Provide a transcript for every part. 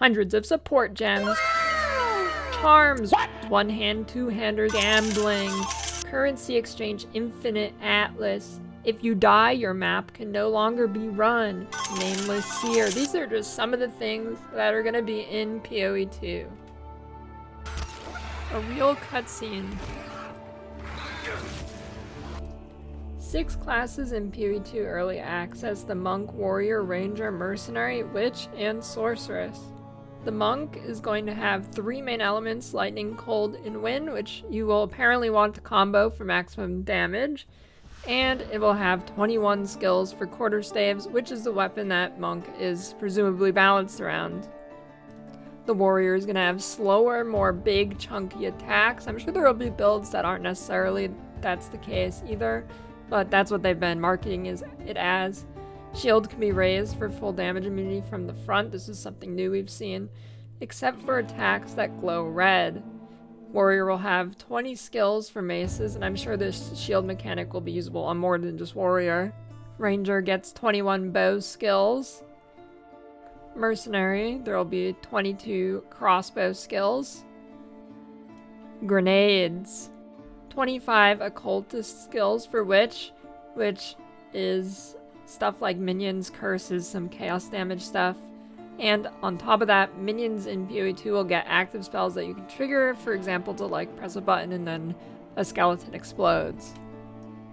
hundreds of support gems, charms, one-hand, two-hander, gambling, currency exchange, infinite atlas. If you die, your map can no longer be run. Nameless seer. These are just some of the things that are gonna be in PoE 2. A real cutscene. 6 classes in PoE 2 early access: the monk, warrior, ranger, mercenary, witch, and sorceress. The monk is going to have 3 main elements: lightning, cold, and wind, which you will apparently want to combo for maximum damage. And it will have 21 skills for quarterstaves, which is the weapon that monk is presumably balanced around. The warrior is going to have slower, more big, chunky attacks. I'm sure there will be builds that aren't necessarily that's the case either, but that's what they've been marketing it as. Shield can be raised for full damage immunity from the front. This is something new we've seen, except for attacks that glow red. Warrior will have 20 skills for maces, and I'm sure this shield mechanic will be usable on more than just warrior. Ranger gets 21 bow skills. Mercenary, there will be 22 crossbow skills. Grenades, 25 occultist skills for witch, which is stuff like minions, curses, some chaos damage stuff. And on top of that, minions in PoE 2 will get active spells that you can trigger, for example, to like press a button and then a skeleton explodes.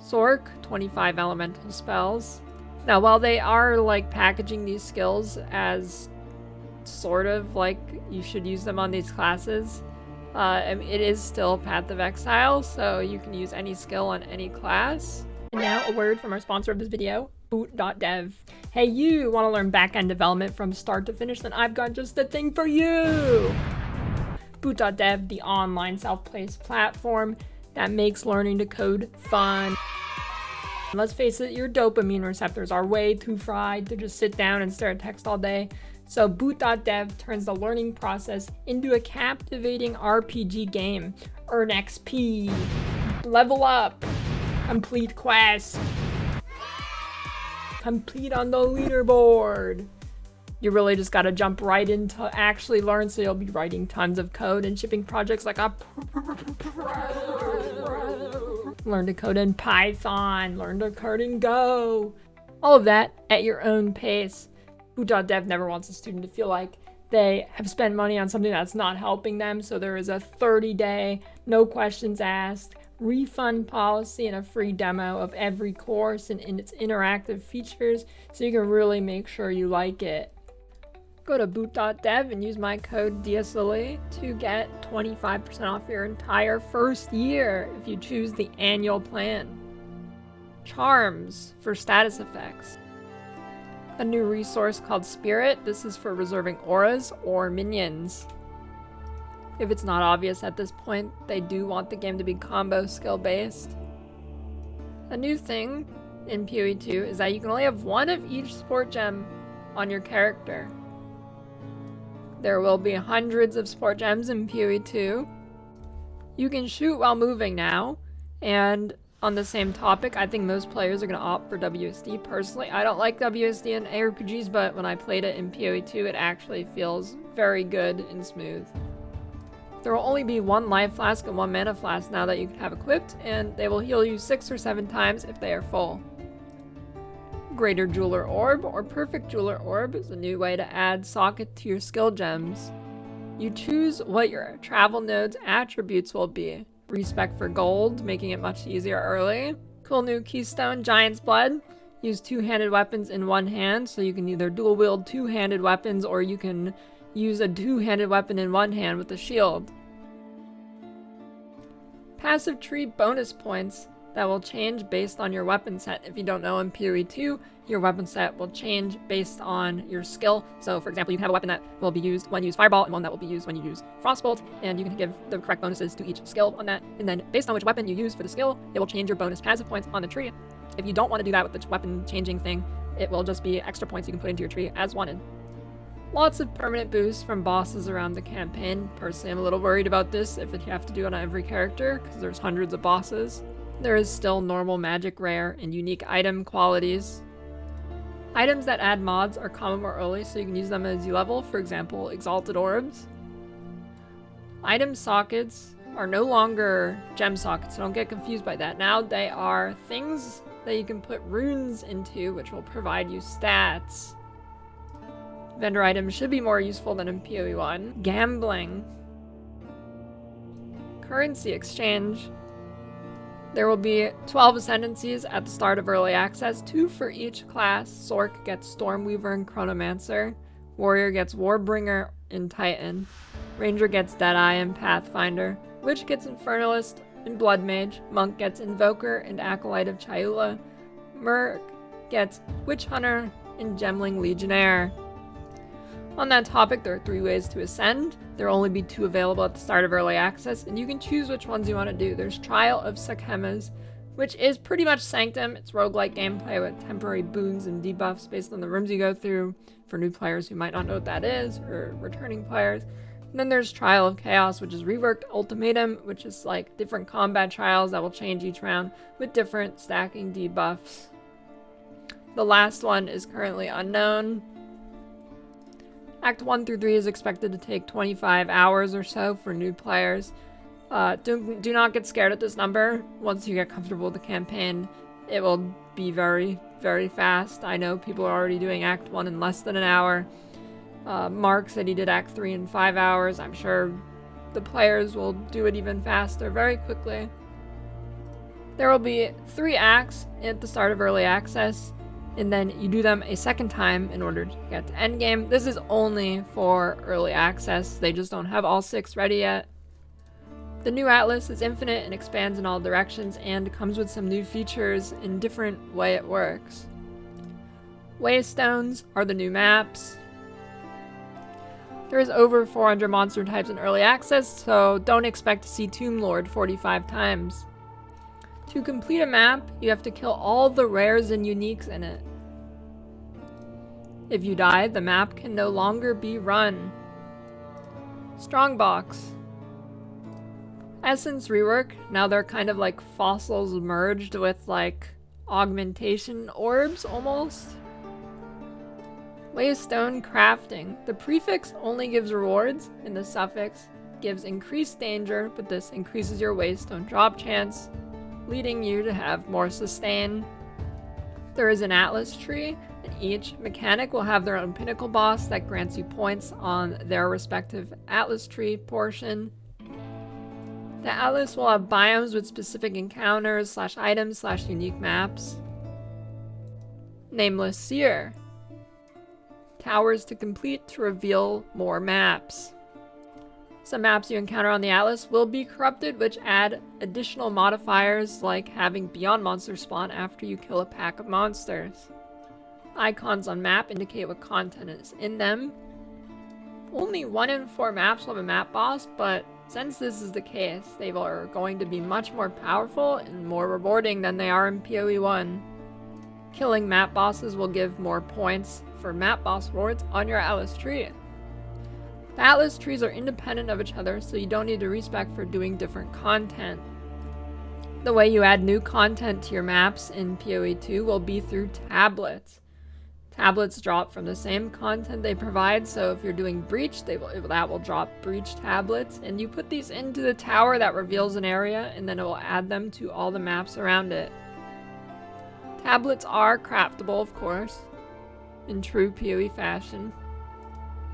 Sork, 25 elemental spells. Now, while they are like packaging these skills as sort of like you should use them on these classes, it is still Path of Exile, so you can use any skill on any class. And now a word from our sponsor of this video, boot.dev. Hey, you want to learn backend development from start to finish? Then I've got just the thing for you! Boot.dev, the online self-paced platform that makes learning to code fun. Let's face it, your dopamine receptors are way too fried to just sit down and stare at text all day. So boot.dev turns the learning process into a captivating RPG game. Earn XP, level up, complete quests, compete on the leaderboard. You really just gotta jump right into actually learn, so you'll be writing tons of code and shipping projects like a learn to code in Python, learn to code in Go. All of that at your own pace. Boot.dev never wants a student to feel like they have spent money on something that's not helping them, so there is a 30-day, no questions asked, refund policy and a free demo of every course and its interactive features, so you can really make sure you like it. Go to boot.dev and use my code DSLE to get 25% off your entire first year if you choose the annual plan. Charms for status effects. A new resource called Spirit. This is for reserving auras or minions. If it's not obvious at this point, they do want the game to be combo skill based. A new thing in PoE 2 is that you can only have one of each sport gem on your character. There will be hundreds of sport gems in PoE 2. You can shoot while moving now, and on the same topic, I think most players are going to opt for WSD. Personally, I don't like WSD in ARPGs, but when I played it in PoE 2, it actually feels very good and smooth. There will only be 1 life flask and 1 mana flask now that you can have equipped, and they will heal you 6 or 7 times if they are full. Greater Jeweler Orb or Perfect Jeweler Orb is a new way to add socket to your skill gems. You choose what your travel node's attributes will be. Respec for gold, making it much easier early. Cool new keystone, Giant's Blood. Use 2-handed weapons in one hand, so you can either dual wield 2-handed weapons or you can use a 2-handed weapon in one hand with a shield. Passive tree bonus points that will change based on your weapon set. If you don't know, in PoE 2, your weapon set will change based on your skill. So for example, you can have a weapon that will be used when you use Fireball and one that will be used when you use Frostbolt, and you can give the correct bonuses to each skill on that. And then based on which weapon you use for the skill, it will change your bonus passive points on the tree. If you don't want to do that with the weapon changing thing, it will just be extra points you can put into your tree as wanted. Lots of permanent boosts from bosses around the campaign. Personally, I'm a little worried about this if you have to do it on every character, because there's hundreds of bosses. There is still normal magic rare and unique item qualities. Items that add mods are common more early, so you can use them as you level, for example, exalted orbs. Item sockets are no longer gem sockets, so don't get confused by that. Now they are things that you can put runes into, which will provide you stats. Vendor items should be more useful than in PoE 1. Gambling. Currency exchange. There will be 12 ascendancies at the start of early access, 2 for each class. Sork gets Stormweaver and Chronomancer. Warrior gets Warbringer and Titan. Ranger gets Deadeye and Pathfinder. Witch gets Infernalist and Blood Mage. Monk gets Invoker and Acolyte of Chayula. Merc gets Witch Hunter and Gemling Legionnaire. On that topic, there are 3 ways to ascend. There will only be 2 available at the start of early access, and you can choose which ones you want to do. There's Trial of Sakhemas, which is pretty much Sanctum. It's roguelike gameplay with temporary boons and debuffs based on the rooms you go through, for new players who might not know what that is, or returning players. And then there's Trial of Chaos, which is reworked Ultimatum, which is like different combat trials that will change each round with different stacking debuffs. The last one is currently unknown. Act 1 through 3 is expected to take 25 hours or so for new players. Do not get scared at this number. Once you get comfortable with the campaign, it will be very, very fast. I know people are already doing Act 1 in less than an hour. Mark said he did Act 3 in 5 hours. I'm sure the players will do it even faster very quickly. There will be 3 acts at the start of early access, and then you do them a second time in order to get to endgame. This is only for early access. They just don't have all 6 ready yet. The new atlas is infinite and expands in all directions and comes with some new features in different way it works. Waystones are the new maps. There's over 400 monster types in early access, so don't expect to see Tomb Lord 45 times. To complete a map, you have to kill all the rares and uniques in it. If you die, the map can no longer be run. Strongbox. Essence rework, now they're kind of like fossils merged with like augmentation orbs almost. Waystone crafting. The prefix only gives rewards, and the suffix gives increased danger, but this increases your waystone drop chance, leading you to have more sustain. There is an atlas tree, and each mechanic will have their own pinnacle boss that grants you points on their respective atlas tree portion. The atlas will have biomes with specific encounters / items / unique maps. Nameless Seer. Towers to complete to reveal more maps. Some maps you encounter on the atlas will be corrupted, which add additional modifiers like having beyond monster spawn after you kill a pack of monsters. Icons on map indicate what content is in them. Only 1 in 4 maps will have a map boss, but since this is the case, they are going to be much more powerful and more rewarding than they are in PoE 1. Killing map bosses will give more points for map boss rewards on your atlas tree. The atlas trees are independent of each other, so you don't need to respec for doing different content. The way you add new content to your maps in PoE 2 will be through tablets. Tablets drop from the same content they provide, so if you're doing Breach, that will drop Breach tablets, and you put these into the tower that reveals an area, and then it will add them to all the maps around it. Tablets are craftable, of course, in true PoE fashion.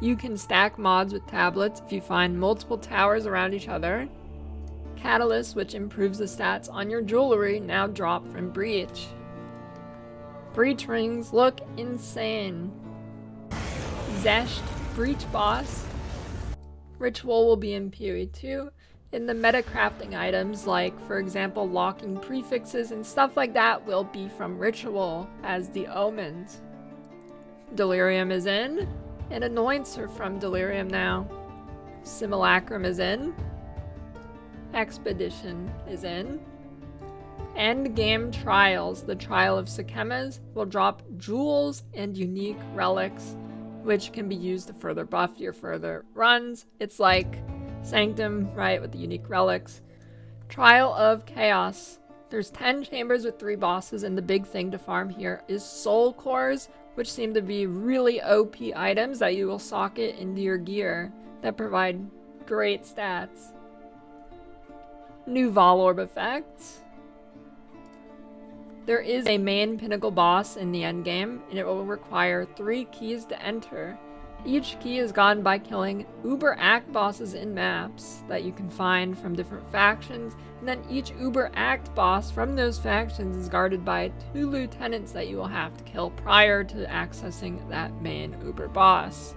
You can stack mods with tablets if you find multiple towers around each other. Catalyst, which improves the stats on your jewelry, now drop from Breach. Breach rings look insane. Zesht Breach boss. Ritual will be in PoE 2. And the meta crafting items, like for example locking prefixes and stuff like that, will be from Ritual as the omens. Delirium is in, and Anoints are from Delirium now. Simulacrum is in. Expedition is in. Endgame Trials, the Trial of Sakhemas, will drop jewels and unique relics, which can be used to further buff your further runs. It's like Sanctum, right, with the unique relics. Trial of Chaos. There's 10 chambers with 3 bosses, and the big thing to farm here is soul cores, which seem to be really OP items that you will socket into your gear that provide great stats. New Vol Orb effects. There is a main pinnacle boss in the endgame, and it will require 3 keys to enter. Each key is gotten by killing Uber Act bosses in maps that you can find from different factions, and then each Uber Act boss from those factions is guarded by 2 lieutenants that you will have to kill prior to accessing that main Uber boss.